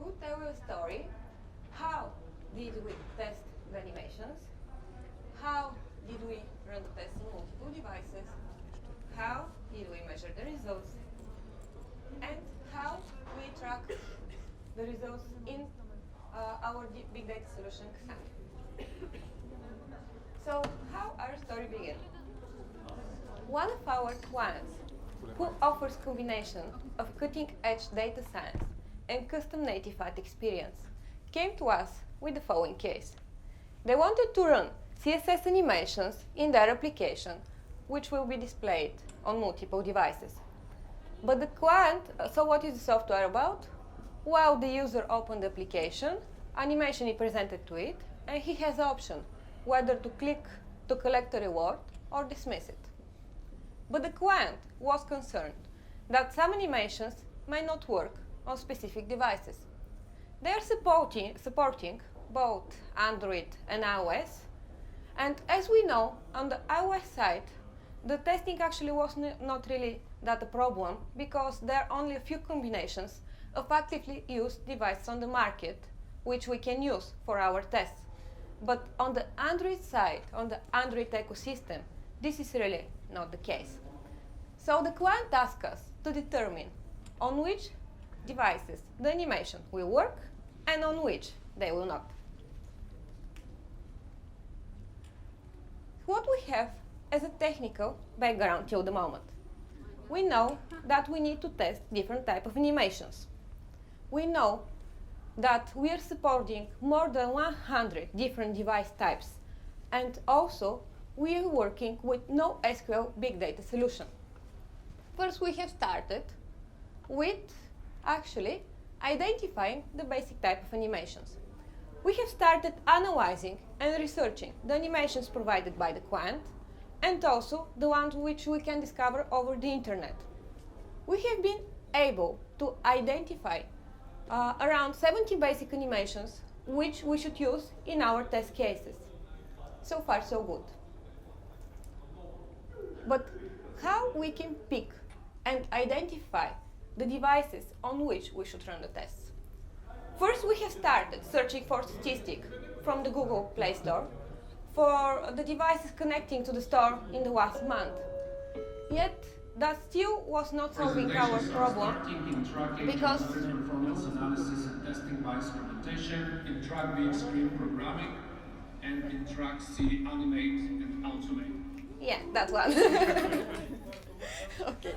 to tell you a story. How did we test the animations? How did we run the tests on multiple devices? How did we measure the results? And how we track the results in our big data solution XAMPP. So how our story began? One of our clients, who offers combination of cutting-edge data science and custom native art experience, came to us with the following case. They wanted to run CSS animations in their application, which will be displayed on multiple devices. But the client saw what is the software about. While the user opened the application, animation is presented to it, and he has the option whether to click to collect a reward or dismiss it. But the client was concerned that some animations may not work on specific devices. They are supporting both Android and iOS, and as we know, on the iOS side, the testing actually was not really that a problem, because there are only a few combinations of actively used devices on the market which we can use for our tests. But on the Android side, on the Android ecosystem, this is really not the case. So the client asked us to determine on which devices the animation will work and on which they will not. What we have as a technical background till the moment. We know that we need to test different types of animations. We know that we are supporting more than 100 different device types, and also we are working with no SQL big data solution. First, we have started with actually identifying the basic type of animations. We have started analyzing and researching the animations provided by the client, and also the ones which we can discover over the internet. We have been able to identify around 70 basic animations which we should use in our test cases. So far, so good. But how we can pick and identify the devices on which we should run the tests? First, we have started searching for statistics from the Google Play Store for the devices connecting to the store in the last month. Yet, that still was not solving our problem, because performance analysis and testing by instrumentation in track B Extreme programming and in track C Animate and Automate. Yeah, that one. Okay.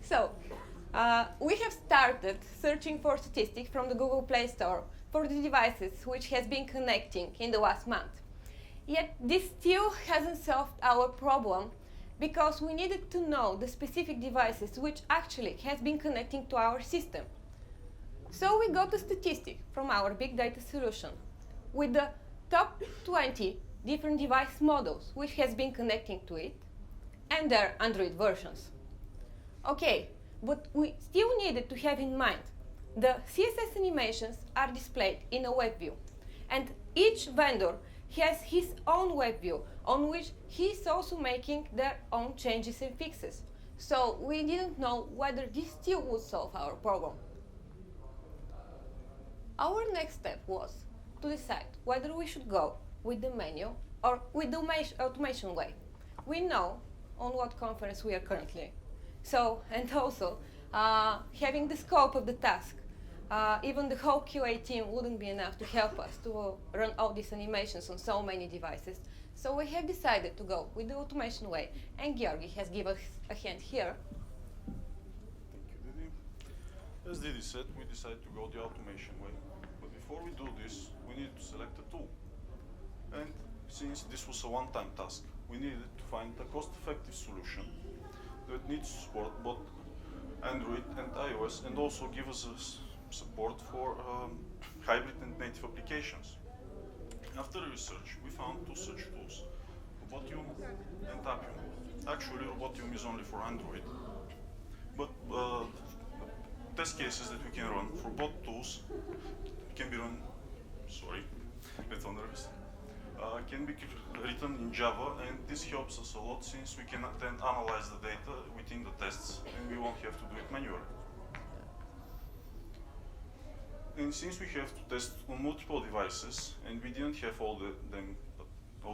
So, we have started searching for statistics from the Google Play Store for the devices which has been connecting in the last month. Yet this still hasn't solved our problem, because we needed to know the specific devices which actually has been connecting to our system. So we got the statistic from our big data solution with the top 20 different device models which has been connecting to it and their Android versions. Okay, but we still needed to have in mind the CSS animations are displayed in a web view, and each vendor has his own web view on which he's also making their own changes and fixes. So we didn't know whether this still would solve our problem. Our next step was to decide whether we should go with the manual or with the automation way. We know on what conference we are currently. So, and also, having the scope of the task, even the whole QA team wouldn't be enough to help us to run all these animations on so many devices. So we have decided to go with the automation way, and Georgi has given us a hand here. Thank you, Didi. As Didi said, we decided to go the automation way. But before we do this, we need to select a tool. And since this was a one-time task, we needed to find a cost-effective solution that needs to support both Android and iOS, and also give us support for hybrid and native applications. After research, we found two such tools, Robotium and Appium. Actually, Robotium is only for Android, but test cases that we can run for both tools can be run, can be written in Java, and this helps us a lot since we can then analyze the data within the tests and we won't have to do it manually. And since we have to test on multiple devices, and we didn't have all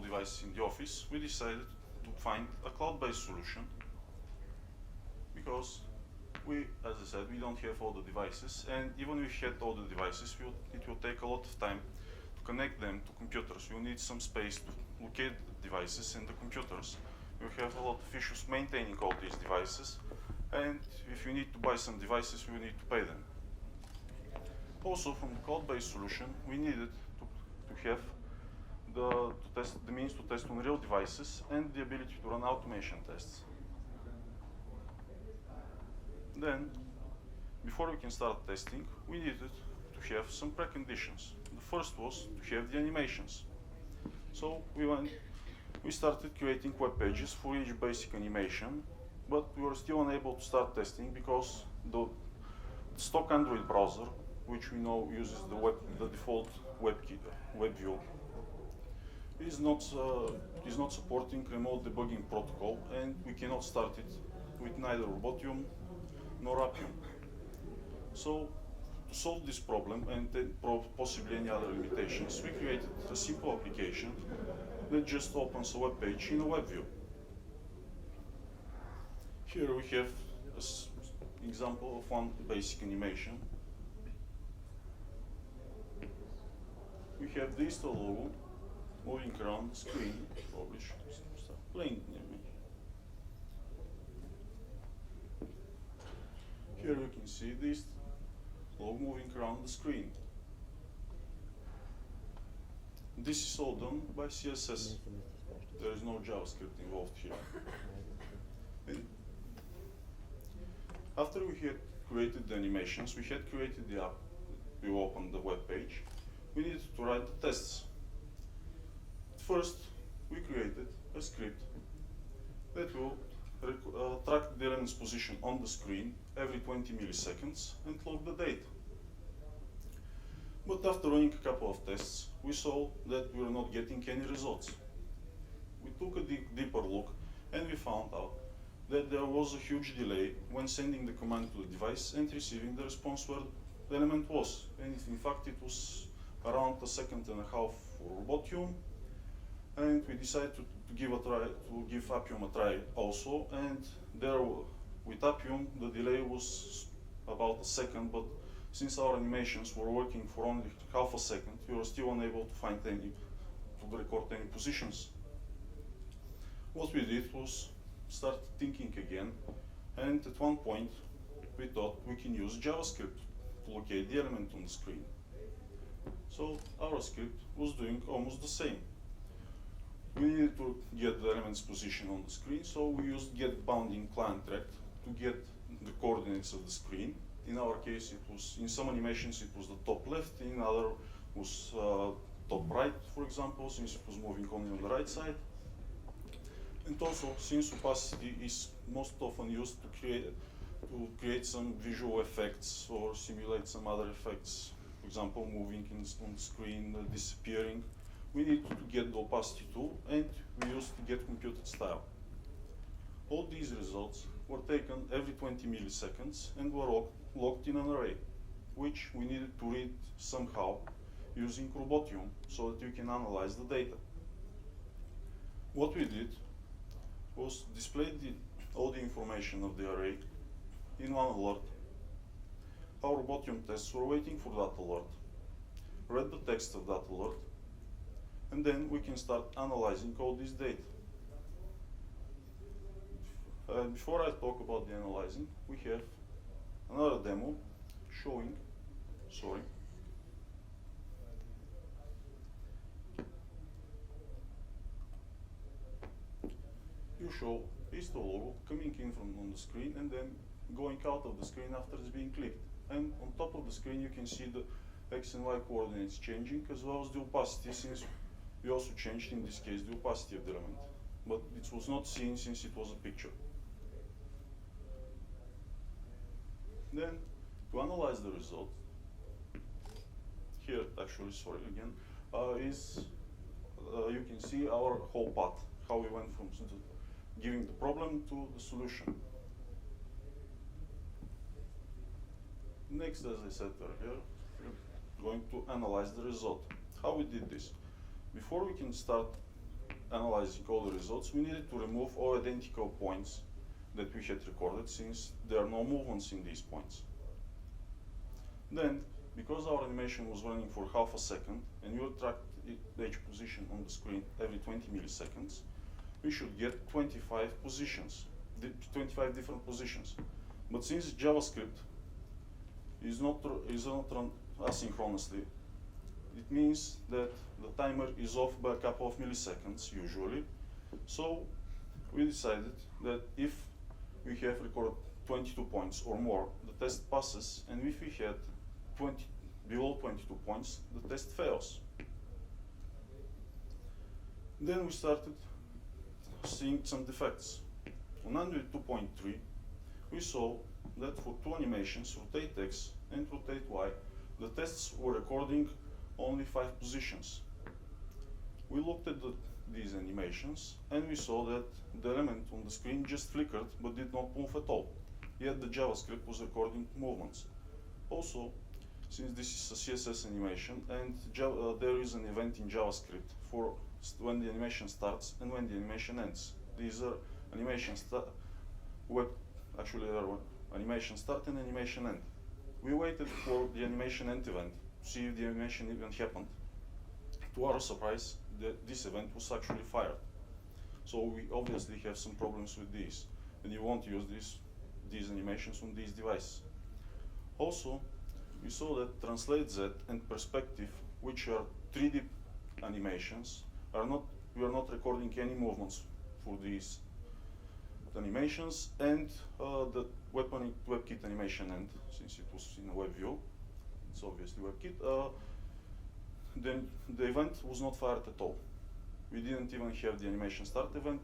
devices in the office, we decided to find a cloud-based solution, because as I said, we don't have all the devices, and even if we had all the devices, it will take a lot of time to connect them to computers. We'll need some space to locate the devices and the computers. We'll have a lot of issues maintaining all these devices, and if you need to buy some devices, we will need to pay them. Also, from the cloud-based solution, we needed to have the means to test on real devices and the ability to run automation tests. Then, before we can start testing, we needed to have some preconditions. The first was to have the animations. So we started creating web pages for each basic animation, but we were still unable to start testing because the stock Android browser, which we know uses the default web view, is not supporting remote debugging protocol, and we cannot start it with neither Robotium nor Appium. So, to solve this problem and possibly any other limitations, we created a simple application that just opens a web page in a web view. Here we have an example of one basic animation. We have the ISTA logo moving around the screen. Probably should start playing the animation. Here you can see this logo moving around the screen. This is all done by CSS. There is no JavaScript involved here. And after we had created the animations, we had created the app, we opened the web page, we needed to write the tests. First, we created a script that will track the element's position on the screen every 20 milliseconds and log the data. But after running a couple of tests, we saw that we were not getting any results. We took a deeper look and we found out that there was a huge delay when sending the command to the device and receiving the response where the element was. And in fact, it was around a second and a half for Robotium. And we decided to give Appium a try also. And there, with Appium, the delay was about a second, but since our animations were working for only half a second, we were still unable to find to record any positions. What we did was start thinking again, and at one point we thought we can use JavaScript to locate the element on the screen. So our script was doing almost the same. We needed to get the element's position on the screen, so we used getBounding client rect to get the coordinates of the screen. In our case, it was, in some animations, it was the top left, in other was top right, for example, since it was moving only on the right side. And also, since opacity is most often used to create some visual effects or simulate some other effects, for example, moving on the screen, disappearing, we need to get the opacity too, and we used to get computed style. All these results were taken every 20 milliseconds and were locked in an array, which we needed to read somehow using Robotium so that we can analyze the data. What we did was display all the information of the array in one alert. Our Robotium tests were waiting for that alert, read the text of that alert, and then we can start analyzing all this data. Before I talk about the analyzing, we have another demo showing, you show ISTA logo coming in from on the screen and then going out of the screen after it's being clicked. And on top of the screen you can see the X and Y coordinates changing, as well as the opacity, since we also changed, in this case, the opacity of the element. But it was not seen since it was a picture. Then, to analyze the result, here, actually, sorry again, you can see our whole path, how we went from giving the problem to the solution. Next, as I said earlier, going to analyze the result. How we did this? Before we can start analyzing all the results, we needed to remove all identical points that we had recorded, since there are no movements in these points. Then, because our animation was running for half a second, and we will track each position on the screen every 20 milliseconds, we should get 25 positions, 25 different positions. But since JavaScript is not run asynchronously, it means that the timer is off by a couple of milliseconds usually. So we decided that if we have recorded 22 points or more, the test passes, and if we had below 22 points, the test fails. Then we started seeing some defects. On Android 2.3, we saw that for two animations, rotate X and rotate Y, the tests were recording only 5 positions. We looked at these animations, and we saw that the element on the screen just flickered but did not move at all, yet the JavaScript was recording movements. Also, since this is a CSS animation, and there is an event in JavaScript for when the animation starts and when the animation ends. These are animation start, actually there are animation start and animation end. We waited for the animation end event to see if the animation event happened. To our surprise, this event was actually fired. So we obviously have some problems with these, and you won't use these animations on this device. Also, we saw that Translate Z and Perspective, which are 3D animations, we are not recording any movements for these animations, and the WebKit animation end, since it was in a web view, it's obviously WebKit, then the event was not fired at all. We didn't even have the animation start event,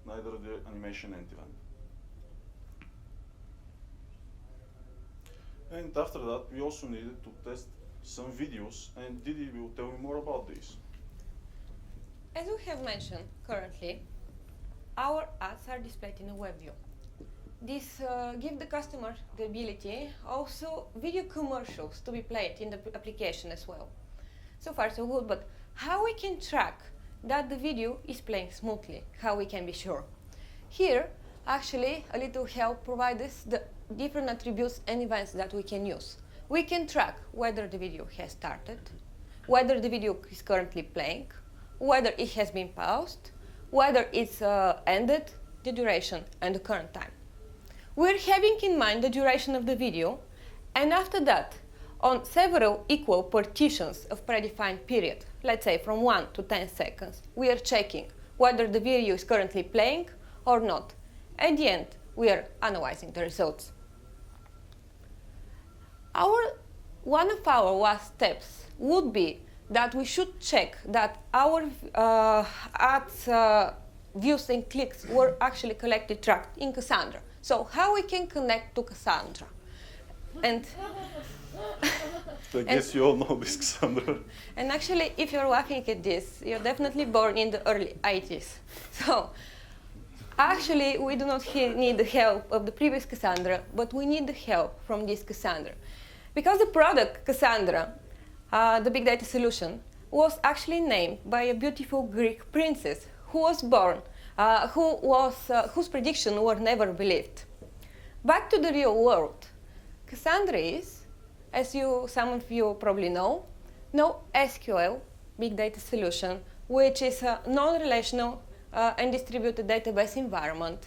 neither the animation end event. And after that, we also needed to test some videos, and Didi will tell you more about this. As we have mentioned, currently, our ads are displayed in a web view. This gives the customer the ability also video commercials to be played in the application as well. So far so good, but how we can track that the video is playing smoothly, how we can be sure? Here, actually, a little help provides us the different attributes and events that we can use. We can track whether the video has started, whether the video is currently playing, whether it has been paused, whether it's ended, the duration, and the current time. We're having in mind the duration of the video, and after that, on several equal partitions of predefined period, let's say from 1 to 10 seconds, we are checking whether the video is currently playing or not. At the end, we are analyzing the results. One of our last steps would be that we should check that our ads, views and clicks were actually collected, tracked in Cassandra. So how we can connect to Cassandra? And I guess you all know this, Cassandra. And actually, if you're laughing at this, you're definitely born in the early 80s. So actually, we do not need the help of the previous Cassandra, but we need the help from this Cassandra. Because the product, Cassandra, the big data solution, was actually named by a beautiful Greek princess who was born, whose predictions were never believed. Back to the real world. Cassandra is, as some of you probably know, SQL big data solution, which is a non-relational and distributed database environment.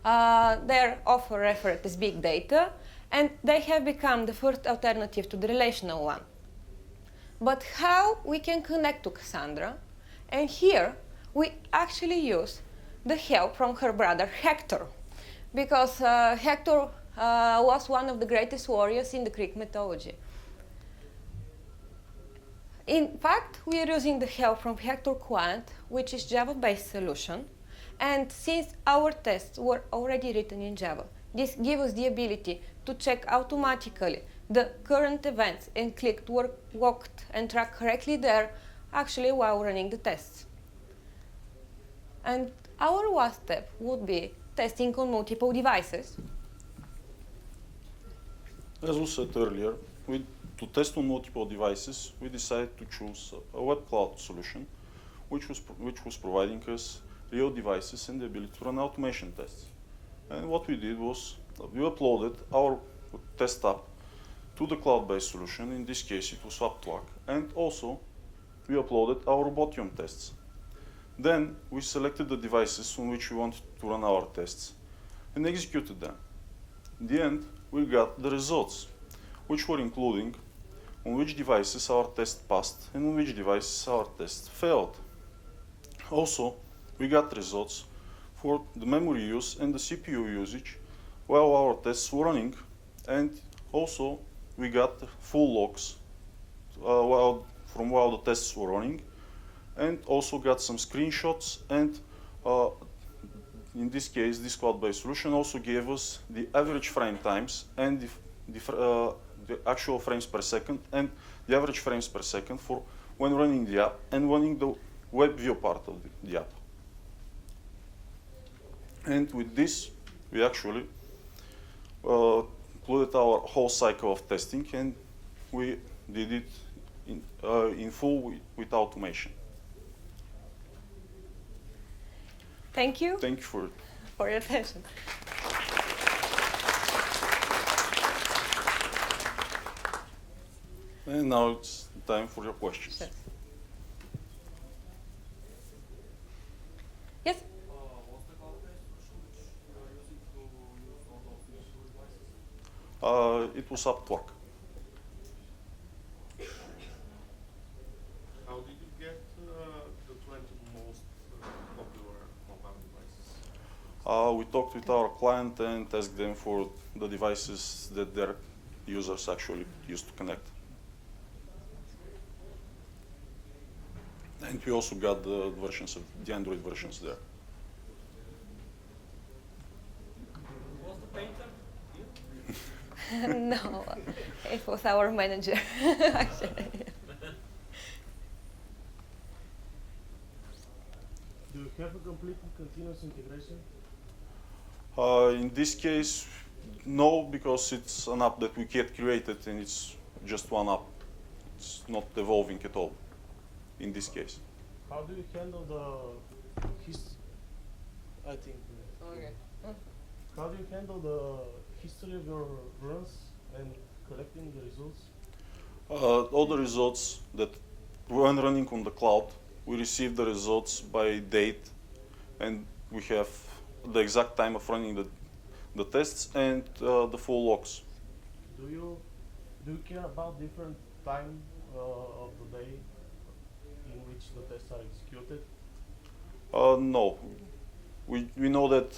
They're often referred as big data, and they have become the first alternative to the relational one. But how we can connect to Cassandra? And here we actually use the help from her brother Hector, because Hector was one of the greatest warriors in the Greek mythology. In fact, we are using the help from Hector Quant, which is Java-based solution. And since our tests were already written in Java, this gives us the ability to check automatically the current events and click to worked and track correctly there, actually while running the tests. And our last step would be testing on multiple devices. As we said earlier, we to test on multiple devices, we decided to choose a web cloud solution, which was providing us real devices and the ability to run automation tests. And what we did was we uploaded our test app to the cloud-based solution. In this case, it was Uptwak, and also we uploaded our Robotium tests. Then we selected the devices on which we wanted to run our tests and executed them. In the end, we got the results, which were including on which devices our test passed and on which devices our test failed. Also, we got results for the memory use and the CPU usage while our tests were running, and also we got full logs from while the tests were running, and also got some screenshots, and in this case, this cloud-based solution also gave us the average frame times and the actual frames per second and the average frames per second for when running the app and running the web view part of the app. And with this, we actually included our whole cycle of testing, and we did it in full with automation. Thank you. Thank you for your attention. And now it's time for your questions. Sure. Yes? What's the cloud-based solution which you are using to use all those multiple devices? It was Uptwak. How did you get the 20 most popular mobile devices? We talked with our client and asked them for the devices that their users actually used to connect. And we also got the versions of the Android versions there. Was the painter you? No, it was our manager, actually. Do you have a completely continuous integration? In this case, no, because it's an app that we had created and it's just one app. It's not evolving at all in this case. How do you handle the I think. Okay. How do you handle the history of your runs and collecting the results? All the results that when running on the cloud, we receive the results by date, and we have the exact time of running the tests and the full logs. Do you care about different time of the day in which the tests are executed? No. We know that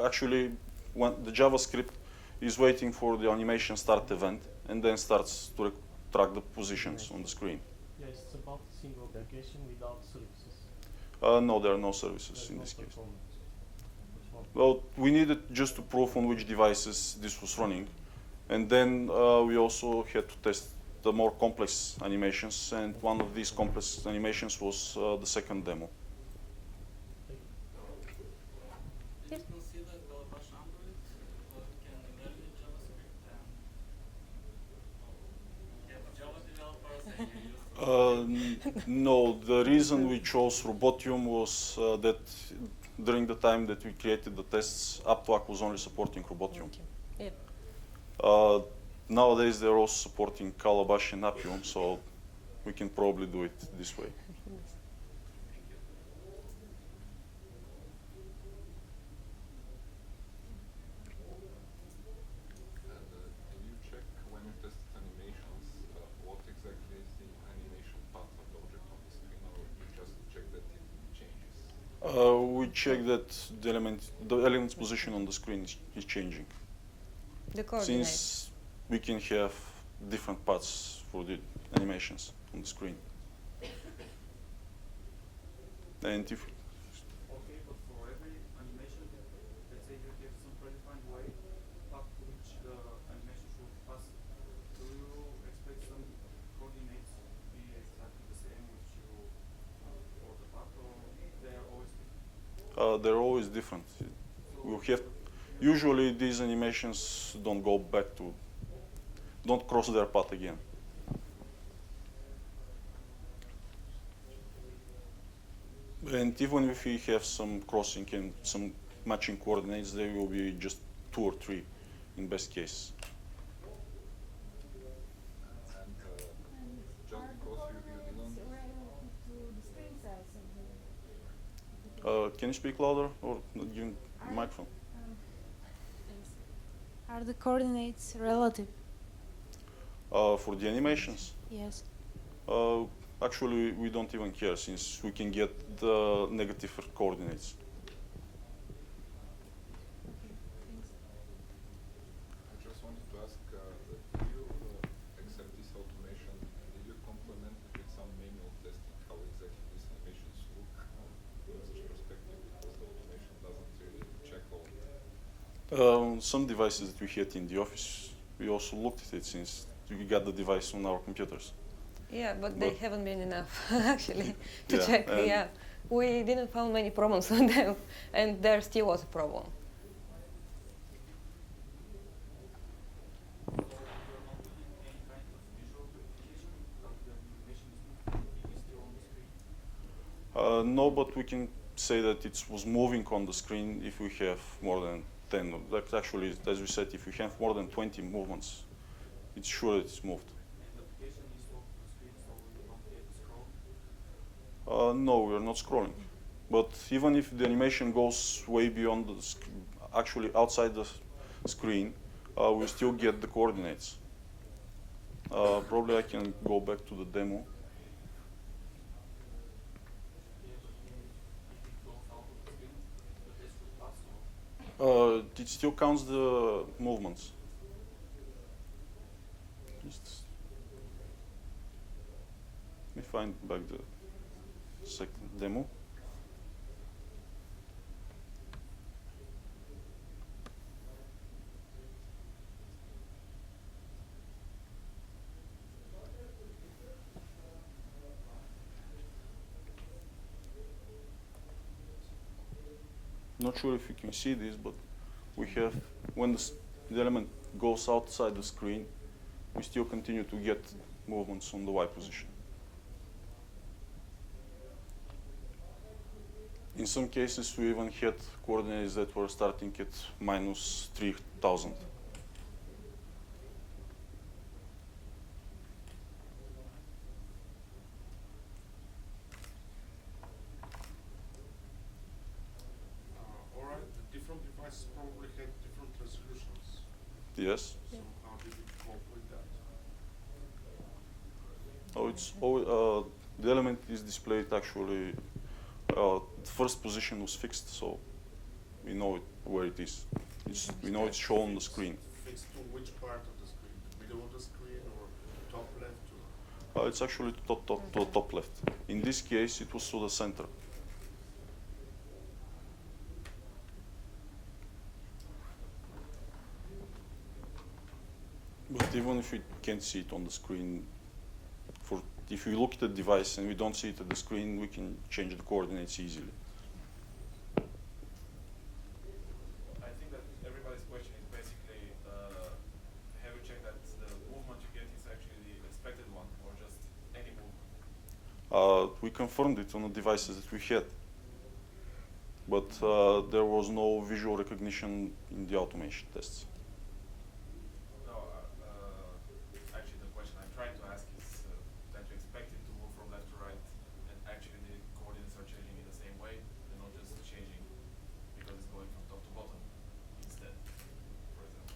actually when the JavaScript is waiting for the animation start event and then starts to track the positions on the screen. Yes, it's about a single application without services. No, there are no services There's in no this case. performance. Which one? Well, we needed just to prove on which devices this was running. And then we also had to test the more complex animations, and one of these complex animations was the second demo. Did you consider Calabash Android where you can evaluate JavaScript and have Java developers and you use No, the reason we chose Robotium was that during the time that we created the tests, Uptwak was only supporting Robotium. Yeah. Nowadays, they're also supporting Calabash and Appium, so we can probably do it this way. Did you check when you test animations, what exactly is the animation path of the object on the screen, or you just check that it changes? We check that the element's position on the screen is changing. The coordinates. Since we can have different paths for the animations on the screen. And if Okay, but for every animation, let's say you have some predefined way up to which the animation should pass. Do you expect some coordinates to be exactly the same which you for the path, or they are always different? they're always different. We have usually these animations don't go back to, don't cross their path again. And even if we have some crossing and some matching coordinates, there will be just 2 or 3 in best case. And just Are the because you coordinates didn't. relative to the screen size of the Can you speak louder or give me the microphone? thanks. Are the coordinates relative? For the animations? Yes. Actually, we don't even care since we can get the negative coordinates. Thanks. I just wanted to ask, do you accept this automation? Did you complement it with some manual testing, how exactly these animations look from user's perspective, because the automation doesn't really check all of that? Some devices that we had in the office, we also looked at it since we got the device on our computers. Yeah, but they haven't been enough actually to Yeah, check. and Yeah, we didn't find many problems on them, and there still was a problem. You're not doing any kind of visual verification how the animation is moving, it is still on the screen? No, but we can say that it was moving on the screen if we have more than 10. Like actually, as we said, if we have more than 20 movements, it's sure it's moved. And the application is off the screen, so you don't get to scroll? No, we're not scrolling. But even if the animation goes way beyond the actually outside the screen, we still get the coordinates. Probably I can go back to the demo. Yeah, but if it goes out of the screen, the test should pass, or? It still counts the movements. Just let me find back the second demo. Not sure if you can see this, but we have, when the element goes outside the screen, we still continue to get movements on the Y position. In some cases, we even had coordinates that were starting at minus 3,000. All right, the different devices probably had different resolutions. Yes. So how did you cope with that? Oh, the element is displayed actually. The first position was fixed, so we know where it is. We know it's shown on the screen. Fixed to which part of the screen? The middle of the screen or top left? Or It's actually to the top left. In this case, it was to the center. But even if we can't see it on the screen, if we look at the device and we don't see it at the screen, we can change the coordinates easily. I think that everybody's question is basically, have you checked that the movement you get is actually the expected one, or just any movement? We confirmed it on the devices that we had, but there was no visual recognition in the automation tests. No, actually the question I'm trying to ask is that you expect it to move from left to right, and actually the coordinates are changing in the same way, they're not just changing because it's going from top to bottom instead, for example.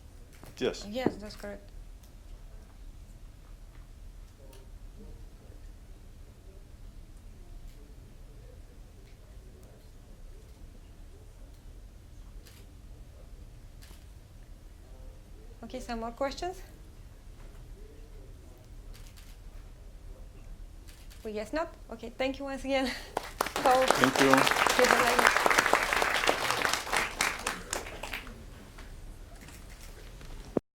Yes. Yes, that's correct. Okay, some more questions? Well, yes, not? Okay, thank you once again. Thank you. Have a nice